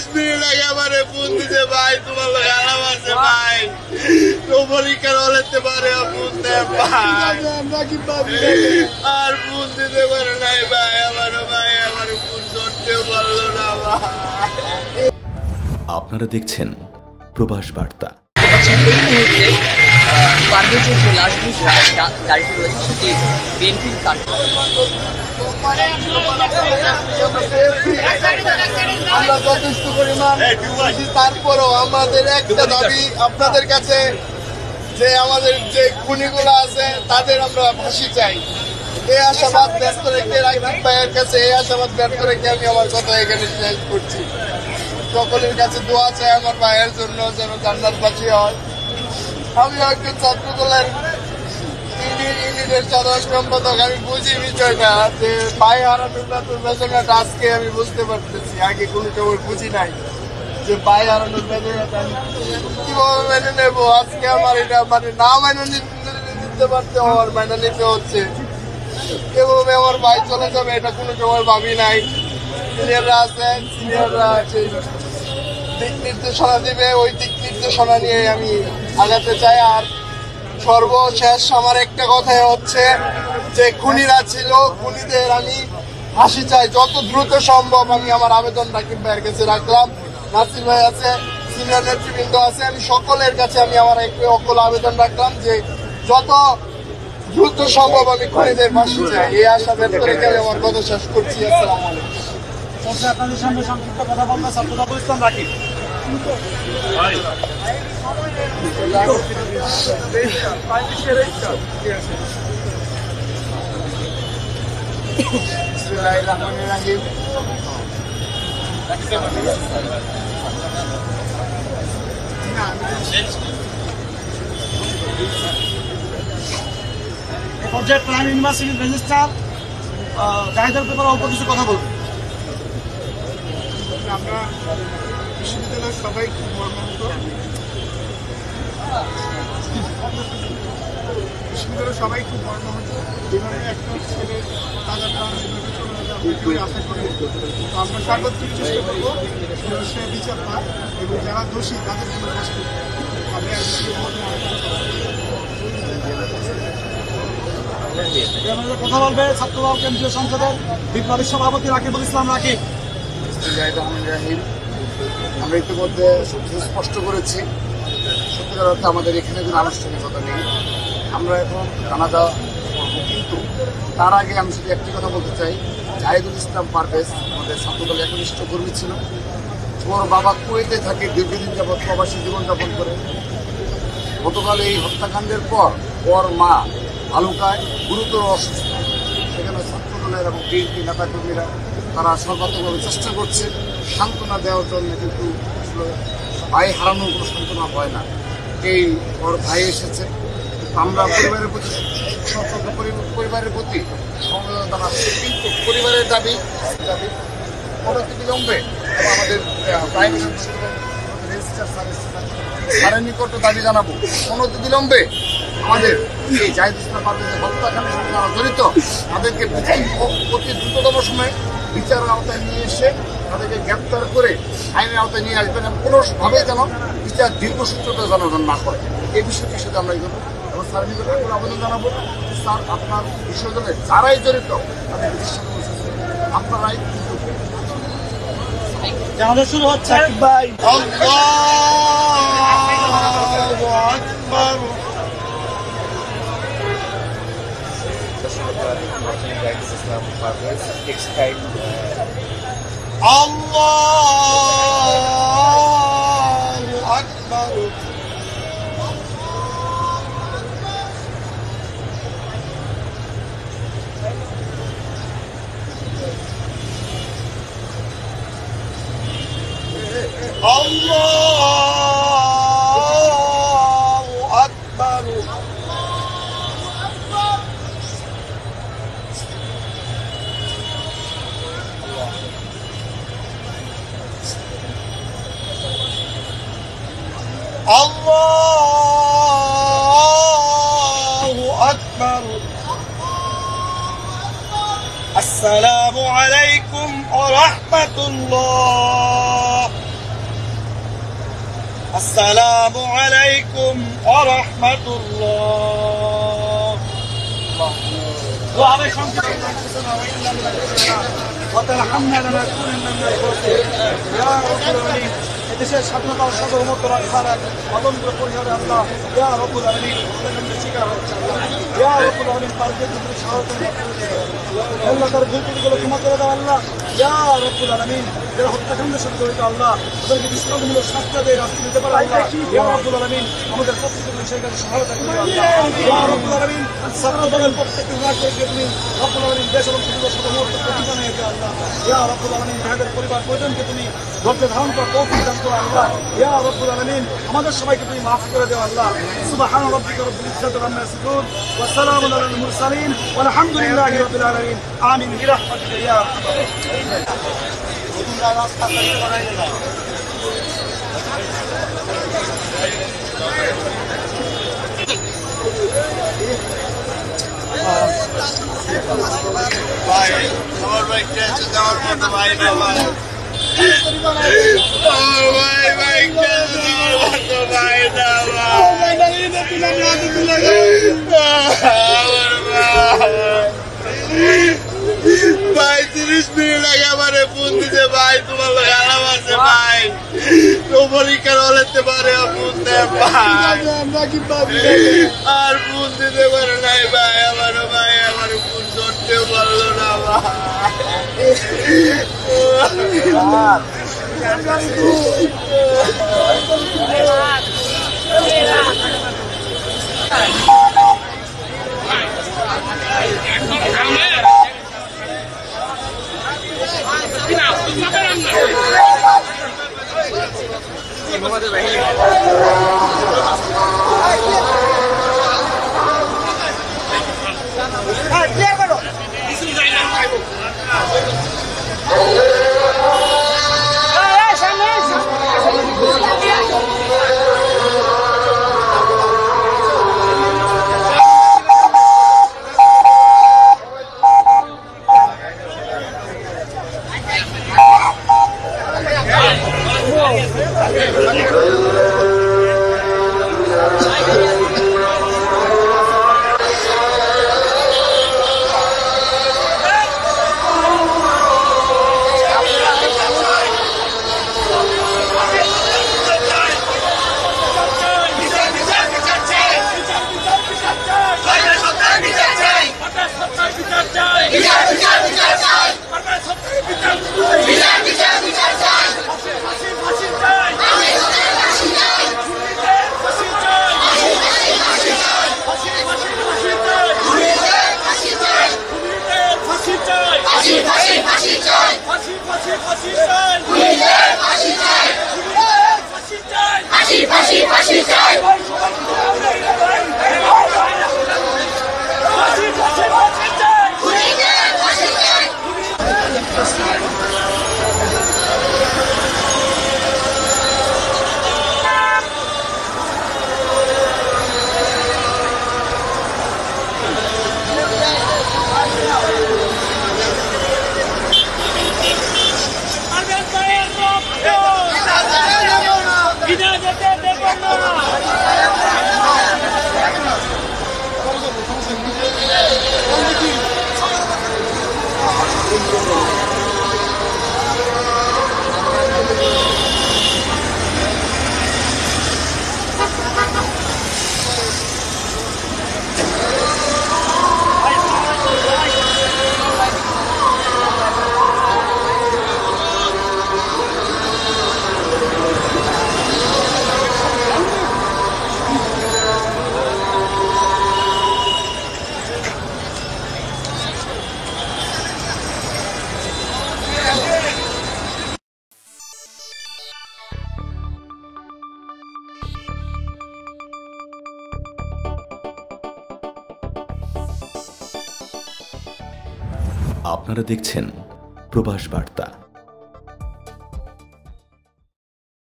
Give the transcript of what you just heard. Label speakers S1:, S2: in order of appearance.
S1: 30 minute আগে আমারে phone দিতে ভাই তোমার লোক আরাম আছে ভাই তো পরীক্ষার হলেতে পারে ফোন দেয় ভাই আর ফোন দিতে পারে নাই ভাই আমার ফোন ধরতেও পারলো না ভাই।
S2: আপনারা দেখছেন প্রবাস বার্তা।
S3: পারভেজের যে লাশগুলি গাড়িটি রয়েছে সেটি বিএনপির
S1: আমরা যথেষ্ট পরিমাণ, তারপরও আমাদের একটা দাবি আপনাদের কাছে যে আমাদের যে খুনিগুলো আছে তাদের আমরা ফাঁসি চাই। এই আশাবাদ ব্যস্ত রেখে রাকিব ভাইয়ের কাছে এই আশাবাদ ব্যর্থ রেখে আমি আমার কথা এখানে শেষ করছি। সকলের কাছে দোয়া চাই আমার ভাইয়ের জন্য যেন জান্নাতবাসী হয়। আমি একজন ছাত্রদলের ইউনিটের সাধারণ সম্পাদক, আমি বুঝি বিষয়টা যে ভাই হারানোর বেদনাটা আজকে আমি বুঝতে পারতেছি। আগে কোনো সময় বুঝি নাই যে ভাই হারানোর বেদনাটা আমি কিভাবে মেনে নেবো। আজকে আমার এটা মানে না মেনে নিতে পারতে আমার মেনে নিতে হচ্ছে। এভাবে আমার ভাই চলে যাবে এটা কোনো সময় ভাবি নাই। সিনিয়ররা আছে, সিনিয়ররা দিক নির্দেশনা দিবে, ওই দিক নির্দেশনা নিয়ে আমি আগাতে চাই। আর সর্বশেষ আমার একটা কথাই হচ্ছে যে খুনিরা ছিল, খুনিদের আমি ফাঁসি চাই যত দ্রুত সম্ভব। আমি আমার আবেদন রাকিব ভাইয়ের কাছে রাখলাম, নাসির ভাই আছে, সিনিয়র নেতৃবৃন্দ আছে, আমি সকলের কাছে আমি আমার একল আবেদন রাখলাম যে যত দ্রুত সম্ভব আমি খুনিদের ফাঁসি চাই। এই আশা ব্যক্ত রেখে আমি আমার কথা শেষ করছি। আসসালামু আলাইকুম।
S4: আপনাদের সামনে সংক্ষিপ্ত কথা বলবো ছাত্রদল ইসলাম রাকিব। পর্যায়ে প্রাইম ইউনিভার্সিটির রেজিস্ট্রার জাহিদুল পেপার অল্প কিছু কথা বলবো।
S1: আমরা বিশ্ববিদ্যালয়ের সবাই খুব মর্মাহত। বিশ্ববিদ্যালয়ের সবাই খুব মর্মাহত। যেভাবে একটা ছেলে তাজা প্রাণ এভাবে চলে যাবে আশা করি। আমরা সর্বোচ্চ চেষ্টা করবো সে বিচার পায় এবং যারা দোষী তাদের জন্য শাস্তি।
S4: কথা বলবে ছাত্রদল কেন্দ্রীয় সংসদের বিপ্লবী সভাপতি রাকিবুল ইসলাম রাকিব।
S1: আমরা ইতিমধ্যে স্পষ্ট করেছি সত্যিকার অর্থে আমাদের এখানে কোনো আনুষ্ঠানিকতা নেই। আমরা এখন জানাজা করবো, কিন্তু তার আগে আমি শুধু একটি কথা বলতে চাই। জাহিদুল ইসলাম পারভেজ আমাদের ছাত্রদলের একনিষ্ঠ কর্মী ছিল। ওর বাবা কুয়েতে থাকে, দীর্ঘদিন যাবৎ প্রবাসী জীবনযাপন করে। গতকাল এই হত্যাকাণ্ডের পর ওর মা ভালুকায় গুরুতর অসুস্থ। সেখানে ছাত্রদলের এবং বিএনপি নেতাকর্মীরা তারা সর্বাত্মকভাবে চেষ্টা করছে সান্ত্বনা দেওয়ার জন্য, কিন্তু ভাই হারানোর কোনো সান্ত্বনা হয় না। এই ওর ভাই এসেছে, আমরা পরিবারের প্রতি সমবেদনা জানাচ্ছি, কিন্তু পরিবারের দাবি অনতিবিলম্বে আমাদের প্রাইম রেজিস্ট্রার স্যারের নিকট দাবি জানাবো অনতিবিলম্বে আমাদের এই জাহিদুল ইসলাম পারভেজের হত্যাকাণ্ডের সাথে যারা জড়িত তাদেরকে অতি দ্রুততম সময়ে বিচারের আওতায় নিয়ে এসে তাদেরকে গ্রেপ্তার করে আইনের আওতায় নিয়ে আসবেন এবং কোনোভাবে যেন বিচার দীর্ঘসূত্রতা জনগণ না করে। এই বিষয়টির সাথে আমরা এগোবো এবং স্যার নিকট আবেদন জানাবো স্যার আপনার বিশ্ববিদ্যালয়ে যারাই জড়িত তাদের আপনারাই
S4: জানাজা শুরু হচ্ছে।
S1: Allahu Akbar. Allahu Akbar. Allahu Akbar. Assalamu alaikum wa rahmatullah. আসসালামু আলাইকুম ওয়া রাহমাতুল্লাহ।
S4: وعلى شمس وترحمنا لنكونن من الخاسرين يا رب العالمين দেশের স্বাধীনতা ও সার্বভৌমত্ব রক্ষার অতন্ত্র পরিহারে আল্লাহ ইয়া রব্বুল আলামিন আমাদের শিকার হচ্ছে ইয়া রব্বুল আলামিন পারদের ভিতরে সাহস আল্লাহ তার ভুলগুলো ক্ষমা করে দাও আল্লাহ ইয়া রব্বুল আলামিন যারা হত্যাকাণ্ডের সাথে জড়িত আল্লাহ তাদেরকে দৃষ্টান্তমূলক শাস্তি দিয়ে রাস্তা দিতে পারে আল্লাহ ইয়া রব্বুল আলামিন আমাদের প্রত্যেককে সেই কাজে সহায়তা করবে আল্লাহ ইয়া রব্বুল আলামিন সার্বদলের প্রত্যেককে রাষ্ট্রকে তুমি রব্বুল আলামিন দেশ এবং পৃথিবীর সাথে মুহূর্তে প্রতিদান হয়েছে আল্লাহ ইয়া রব্বুল আলামিন যাদের পরিবার পরিজনকে তুমি ধৈর্য ধারণ করার তৌফিক দান করো আল্লাহ ইয়া রব্বুল আলামিন আমাদের সবাইকে তুমি মাফ করে দাও আল্লাহ সুবহান রাব্বিকা রাব্বিল ইজ্জাতি আম্মা ইয়াসিফুন ওয়া সালামুন আলাল মুরসালিন ওয়া আলহামদুলিল্লাহি রাব্বিল আলামিন আমিন বিরহমাতিকা ইয়া রাস্তা তৈরি করাই না
S1: ভাই আমার ভাই কেছে যাওয়ার মতো ভাই না ভাই ভাই কেছে যাওয়ার মতো ভাই না ভাই 30 মিনিট আগে আমার ফোন দিতে ভাই তোমার লোক আরাম আছে ভাই পরীক্ষার হলেতে পারে ফোন দেয় ভাই আর ফোন দিতে পারে নাই ভাই আমার ফোন ধরতেও পারলো না
S2: আপনারা দেখছেন প্রবাস বার্তা।